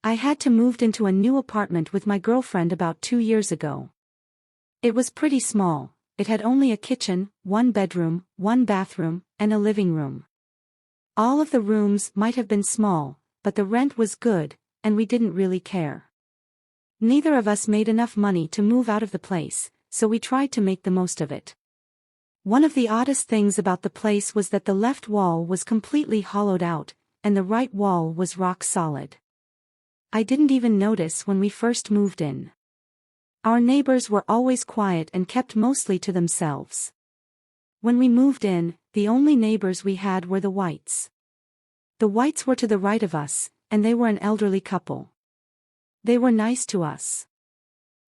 I had to moved into a new apartment with my girlfriend about 2 years ago. It was pretty small. It had only a kitchen, 1 bedroom, 1 bathroom, and a living room. All of the rooms might have been small, but the rent was good, and we didn't really care. Neither of us made enough money to move out of the place, so we tried to make the most of it. One of the oddest things about the place was that the left wall was completely hollowed out, and the right wall was rock solid. I didn't even notice when we first moved in. Our neighbors were always quiet and kept mostly to themselves. When we moved in, the only neighbors we had were the Whites. The Whites were to the right of us, and they were an elderly couple. They were nice to us.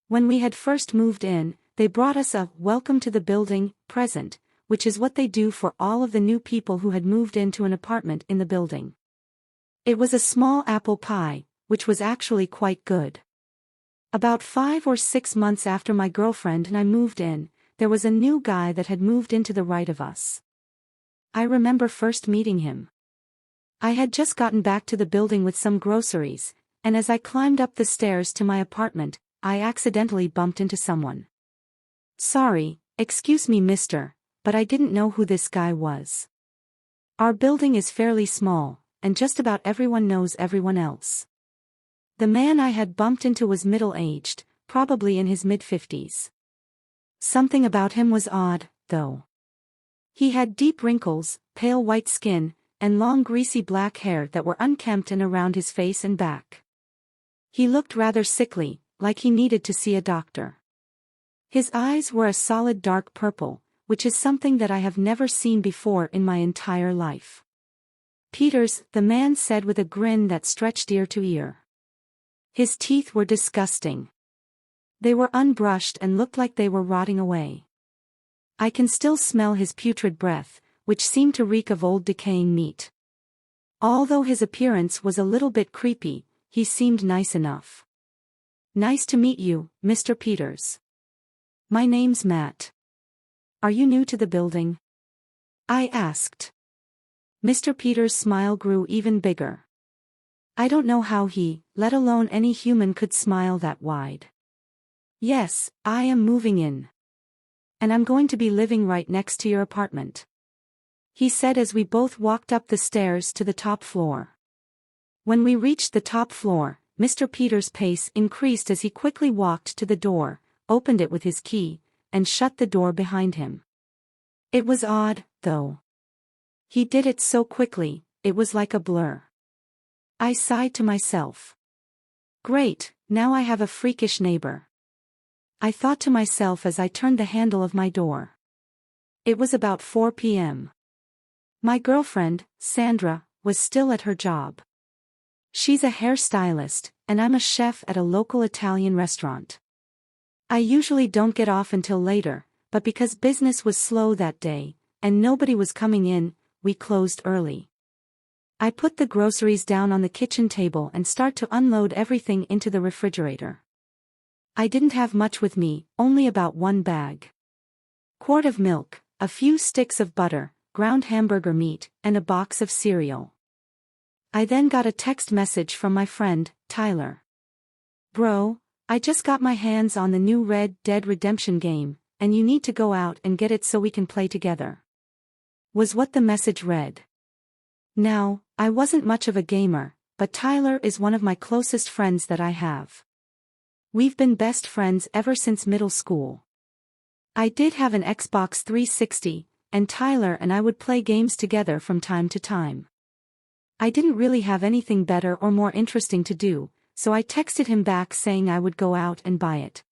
When we had first moved in, they brought us a "welcome to the building" present, which is what they do for all of the new people who had moved into an apartment in the building. It was a small apple pie, which was actually quite good. About 5 or 6 months after my girlfriend and I moved in, there was a new guy that had moved into the right of us. I remember first meeting him. I had just gotten back to the building with some groceries, and as I climbed up the stairs to my apartment, I accidentally bumped into someone. "Sorry, excuse me, mister, but I didn't know who this guy was." Our building is fairly small, and just about everyone knows everyone else. The man I had bumped into was middle-aged, probably in his mid-50s. Something about him was odd, though. He had deep wrinkles, pale white skin, and long greasy black hair that were unkempt and around his face and back. He looked rather sickly, like he needed to see a doctor. His eyes were a solid dark purple, which is something that I have never seen before in my entire life. "Peters," the man said with a grin that stretched ear to ear. His teeth were disgusting. They were unbrushed and looked like they were rotting away. I can still smell his putrid breath, which seemed to reek of old decaying meat. Although his appearance was a little bit creepy, he seemed nice enough. "Nice to meet you, Mr. Peters. My name's Matt. Are you new to the building?" I asked. Mr. Peters' smile grew even bigger. I don't know how he, let alone any human, could smile that wide. "Yes, I am moving in. And I'm going to be living right next to your apartment," he said as we both walked up the stairs to the top floor. When we reached the top floor, Mr. Peters' pace increased as he quickly walked to the door, opened it with his key, and shut the door behind him. It was odd, though. He did it so quickly, it was like a blur. I sighed to myself. Great, now I have a freakish neighbor. I thought to myself as I turned the handle of my door. It was about 4 p.m. My girlfriend, Sandra, was still at her job. She's a hairstylist, and I'm a chef at a local Italian restaurant. I usually don't get off until later, but because business was slow that day, and nobody was coming in, we closed early. I put the groceries down on the kitchen table and start to unload everything into the refrigerator. I didn't have much with me, only about 1 bag. Quart of milk, a few sticks of butter, ground hamburger meat, and a box of cereal. I then got a text message from my friend, Tyler. "Bro, I just got my hands on the new Red Dead Redemption game, and you need to go out and get it so we can play together," was what the message read. Now, I wasn't much of a gamer, but Tyler is one of my closest friends that I have. We've been best friends ever since middle school. I did have an Xbox 360, and Tyler and I would play games together from time to time. I didn't really have anything better or more interesting to do, so I texted him back saying I would go out and buy it.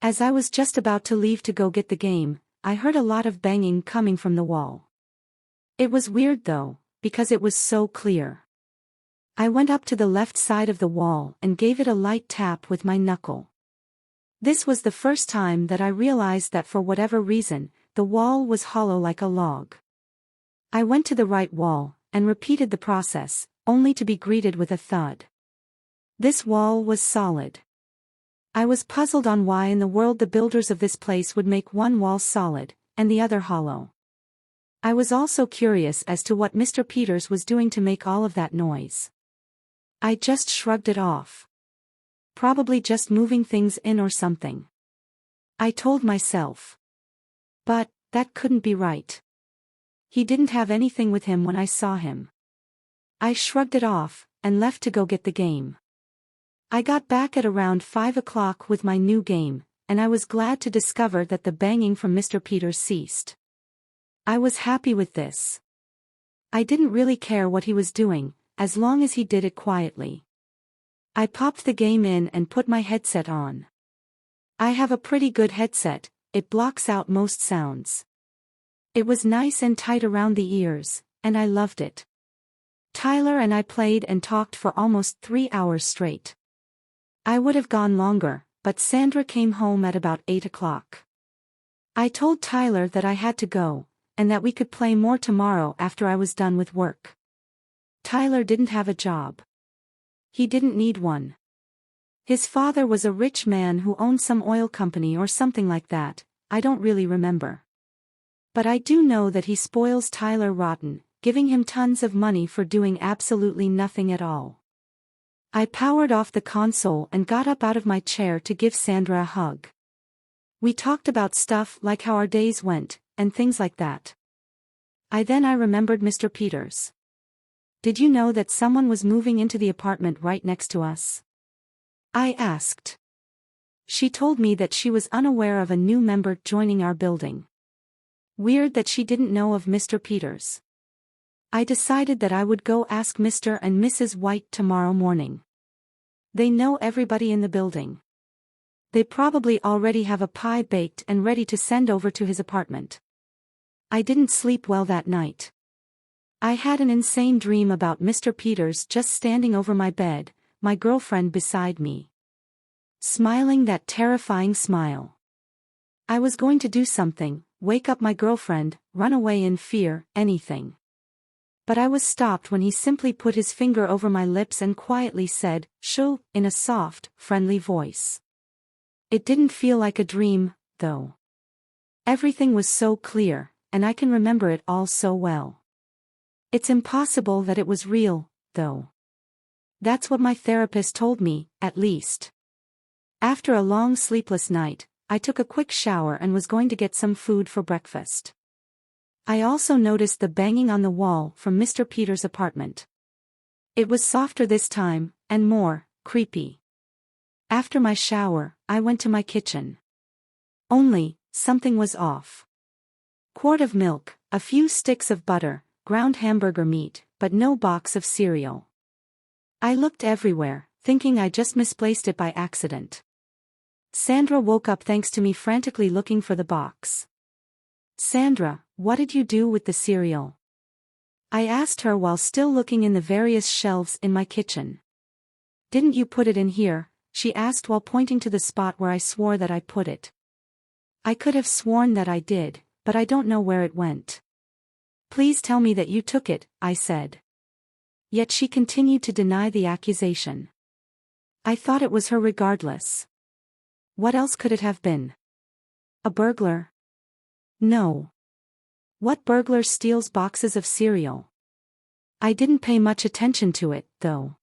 As I was just about to leave to go get the game, I heard a lot of banging coming from the wall. It was weird though, because it was so clear. I went up to the left side of the wall and gave it a light tap with my knuckle. This was the first time that I realized that for whatever reason, the wall was hollow like a log. I went to the right wall, and repeated the process, only to be greeted with a thud. This wall was solid. I was puzzled on why in the world the builders of this place would make one wall solid, and the other hollow. I was also curious as to what Mr. Peters was doing to make all of that noise. I just shrugged it off. Probably just moving things in or something, I told myself. But that couldn't be right. He didn't have anything with him when I saw him. I shrugged it off, and left to go get the game. I got back at around 5 o'clock with my new game, and I was glad to discover that the banging from Mr. Peters ceased. I was happy with this. I didn't really care what he was doing, as long as he did it quietly. I popped the game in and put my headset on. I have a pretty good headset, it blocks out most sounds. It was nice and tight around the ears, and I loved it. Tyler and I played and talked for almost 3 hours straight. I would have gone longer, but Sandra came home at about 8 o'clock. I told Tyler that I had to go, and that we could play more tomorrow after I was done with work. Tyler didn't have a job. He didn't need one. His father was a rich man who owned some oil company or something like that, I don't really remember. But I do know that he spoils Tyler rotten, giving him tons of money for doing absolutely nothing at all. I powered off the console and got up out of my chair to give Sandra a hug. We talked about stuff like how our days went, and things like that. I remembered Mr. Peters. Did you know that someone was moving into the apartment right next to us? I asked. She told me that she was unaware of a new member joining our building. Weird that she didn't know of Mr. Peters. I decided that I would go ask Mr. and Mrs. White tomorrow morning. They know everybody in the building. They probably already have a pie baked and ready to send over to his apartment. I didn't sleep well that night. I had an insane dream about Mr. Peters just standing over my bed, my girlfriend beside me, smiling that terrifying smile. I was going to do something, wake up my girlfriend, run away in fear, anything. But I was stopped when he simply put his finger over my lips and quietly said, "Shoo," in a soft, friendly voice. It didn't feel like a dream, though. Everything was so clear, and I can remember it all so well. It's impossible that it was real, though. That's what my therapist told me, at least. After a long sleepless night, I took a quick shower and was going to get some food for breakfast. I also noticed the banging on the wall from Mr. Peters' apartment. It was softer this time, and more creepy. After my shower, I went to my kitchen. Only, something was off. Quart of milk, a few sticks of butter, ground hamburger meat, but no box of cereal. I looked everywhere, thinking I just misplaced it by accident. Sandra woke up thanks to me frantically looking for the box. "Sandra, what did you do with the cereal?" I asked her while still looking in the various shelves in my kitchen. "Didn't you put it in here?" she asked while pointing to the spot where I swore that I put it. I could have sworn that I did, but I don't know where it went. "Please tell me that you took it," I said. Yet she continued to deny the accusation. I thought it was her regardless. What else could it have been? A burglar? No. What burglar steals boxes of cereal? I didn't pay much attention to it, though.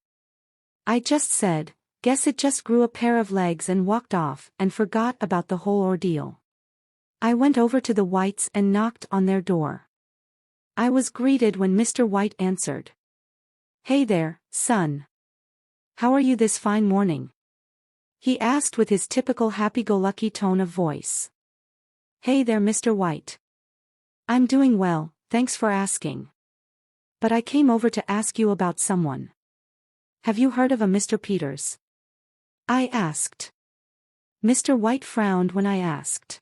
I just said, "Guess it just grew a pair of legs," and walked off and forgot about the whole ordeal. I went over to the Whites and knocked on their door. I was greeted when Mr. White answered. "Hey there, son. How are you this fine morning?" he asked with his typical happy-go-lucky tone of voice. "Hey there, Mr. White. I'm doing well, thanks for asking. But I came over to ask you about someone. Have you heard of a Mr. Peters?" I asked. Mr. White frowned when I asked.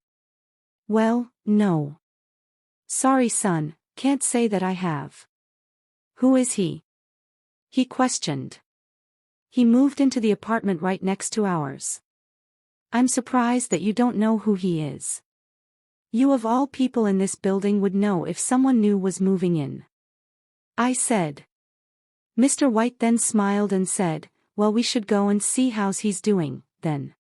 "Well, no. Sorry, son, can't say that I have." "Who is he?" he questioned. "He moved into the apartment right next to ours." "I'm surprised that you don't know who he is. You of all people in this building would know if someone new was moving in," I said. Mr. White then smiled and said, "Well, we should go and see how he's doing, then."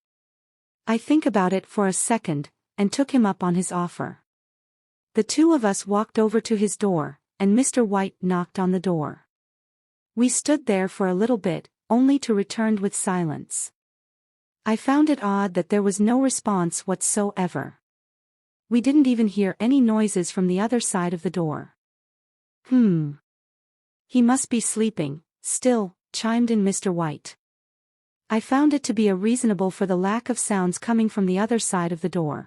I think about it for a second, and took him up on his offer. The two of us walked over to his door, and Mr. White knocked on the door. We stood there for a little bit, only to return with silence. I found it odd that there was no response whatsoever. We didn't even hear any noises from the other side of the door. He must be sleeping, still, chimed in Mr. White. I found it to be reasonable for the lack of sounds coming from the other side of the door.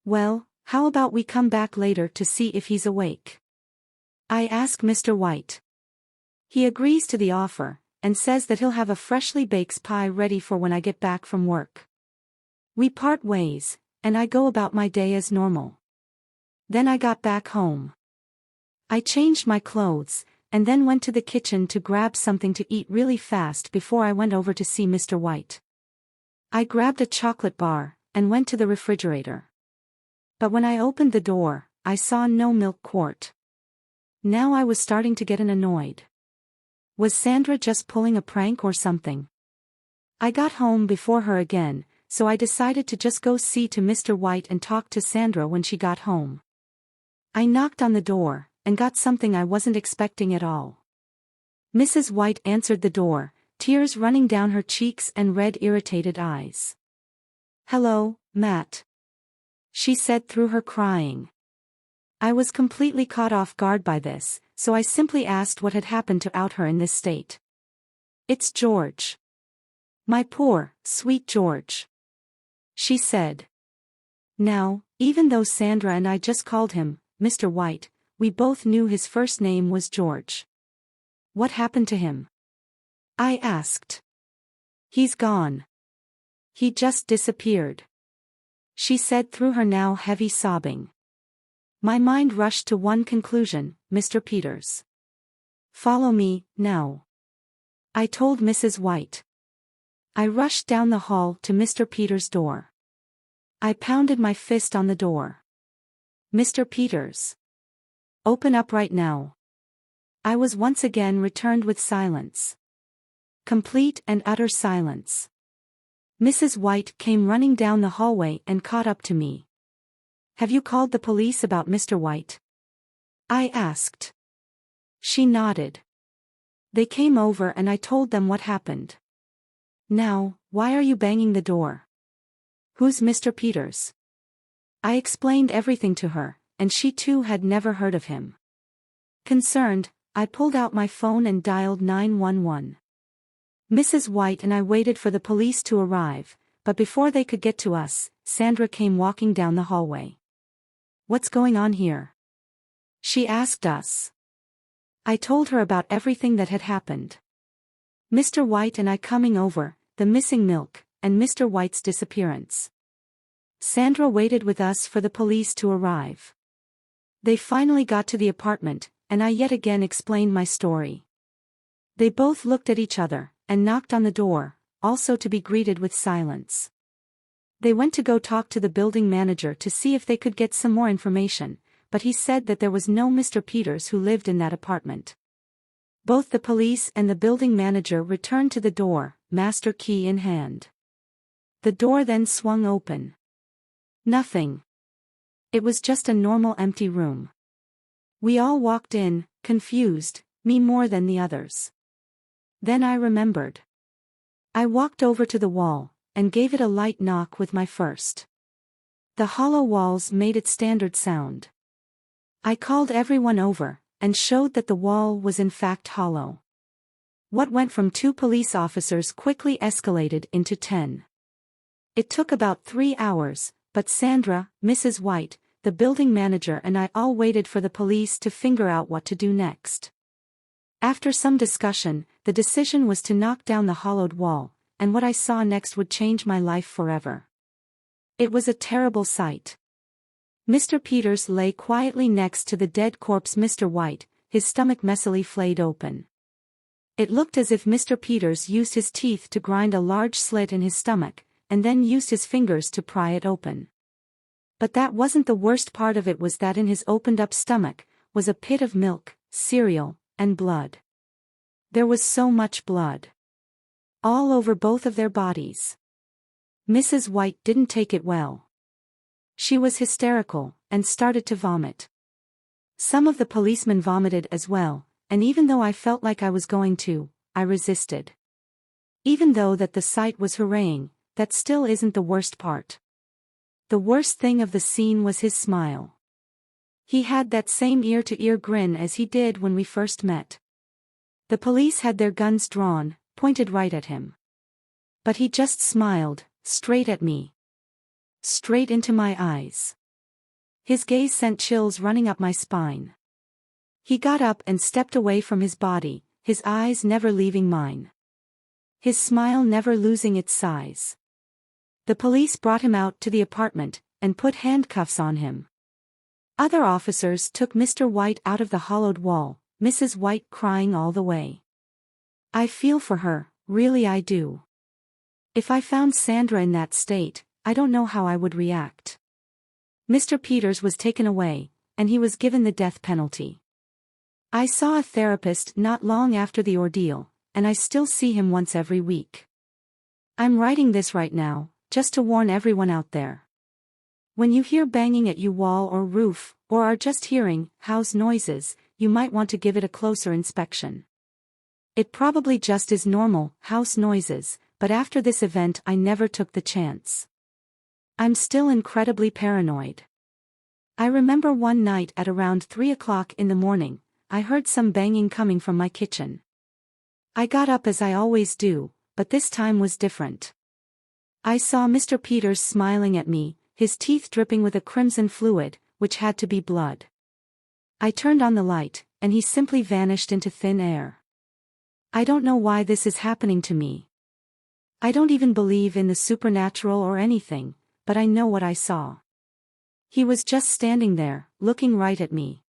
Well, how about we come back later to see if he's awake? I ask Mr. White. He agrees to the offer, and says that he'll have a freshly baked pie ready for when I get back from work. We part ways, and I go about my day as normal. Then I got back home. I changed my clothes, and then went to the kitchen to grab something to eat really fast before I went over to see Mr. White. I grabbed a chocolate bar, and went to the refrigerator. But when I opened the door, I saw no milk quart. Now I was starting to get annoyed. Was Sandra just pulling a prank or something? I got home before her again, so I decided to just go see to Mr. White and talk to Sandra when she got home. I knocked on the door, and got something I wasn't expecting at all. Mrs. White answered the door, tears running down her cheeks and red irritated eyes. "Hello, Matt," she said through her crying. I was completely caught off guard by this, so I simply asked what had happened to out her in this state. "It's George. My poor, sweet George," she said. Now, even though Sandra and I just called him Mr. White, we both knew his first name was George. "What happened to him?" I asked. "He's gone. He just disappeared," she said through her now heavy sobbing. My mind rushed to one conclusion: Mr. Peters. "Follow me, now," I told Mrs. White. I rushed down the hall to Mr. Peters' door. I pounded my fist on the door. "Mr. Peters, open up right now." I was once again returned with silence. Complete and utter silence. Mrs. White came running down the hallway and caught up to me. "Have you called the police about Mr. White?" I asked. She nodded. "They came over and I told them what happened." "Now, why are you banging the door? Who's Mr. Peters?" I explained everything to her, and she too had never heard of him. Concerned, I pulled out my phone and dialed 911. Mrs. White and I waited for the police to arrive, but before they could get to us, Sandra came walking down the hallway. "What's going on here?" she asked us. I told her about everything that had happened. Mr. White and I coming over, the missing milk, and Mr. White's disappearance. Sandra waited with us for the police to arrive. They finally got to the apartment, and I yet again explained my story. They both looked at each other, and knocked on the door, also to be greeted with silence. They went to go talk to the building manager to see if they could get some more information, but he said that there was no Mr. Peters who lived in that apartment. Both the police and the building manager returned to the door, master key in hand. The door then swung open. Nothing. It was just a normal empty room. We all walked in, confused, me more than the others. Then I remembered. I walked over to the wall, and gave it a light knock with my fist. The hollow walls made its standard sound. I called everyone over, and showed that the wall was in fact hollow. What went from 2 police officers quickly escalated into 10. It took about 3 hours, but Sandra, Mrs. White, the building manager and I all waited for the police to figure out what to do next. After some discussion, the decision was to knock down the hollowed wall, and what I saw next would change my life forever. It was a terrible sight. Mr. Peters lay quietly next to the dead corpse Mr. White, his stomach messily flayed open. It looked as if Mr. Peters used his teeth to grind a large slit in his stomach, and then used his fingers to pry it open. But that wasn't the worst part of it. Was that in his opened-up stomach was a pit of milk, cereal, and blood. There was so much blood. All over both of their bodies. Mrs. White didn't take it well. She was hysterical, and started to vomit. Some of the policemen vomited as well, and even though I felt like I was going to, I resisted. Even though that the sight was harrowing, that still isn't the worst part. The worst thing of the scene was his smile. He had that same ear-to-ear grin as he did when we first met. The police had their guns drawn, pointed right at him. But he just smiled, straight at me. Straight into my eyes. His gaze sent chills running up my spine. He got up and stepped away from his body, his eyes never leaving mine. His smile never losing its size. The police brought him out to the apartment, and put handcuffs on him. Other officers took Mr. White out of the hollowed wall, Mrs. White crying all the way. I feel for her, really I do. If I found Sandra in that state, I don't know how I would react. Mr. Peters was taken away, and he was given the death penalty. I saw a therapist not long after the ordeal, and I still see him once every week. I'm writing this right now, just to warn everyone out there. When you hear banging at your wall or roof, or are just hearing house noises, you might want to give it a closer inspection. It probably just is normal house noises, but after this event I never took the chance. I'm still incredibly paranoid. I remember one night at around 3 o'clock in the morning, I heard some banging coming from my kitchen. I got up as I always do, but this time was different. I saw Mr. Peters smiling at me, his teeth dripping with a crimson fluid, which had to be blood. I turned on the light, and he simply vanished into thin air. I don't know why this is happening to me. I don't even believe in the supernatural or anything, but I know what I saw. He was just standing there, looking right at me.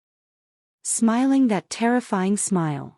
Smiling that terrifying smile.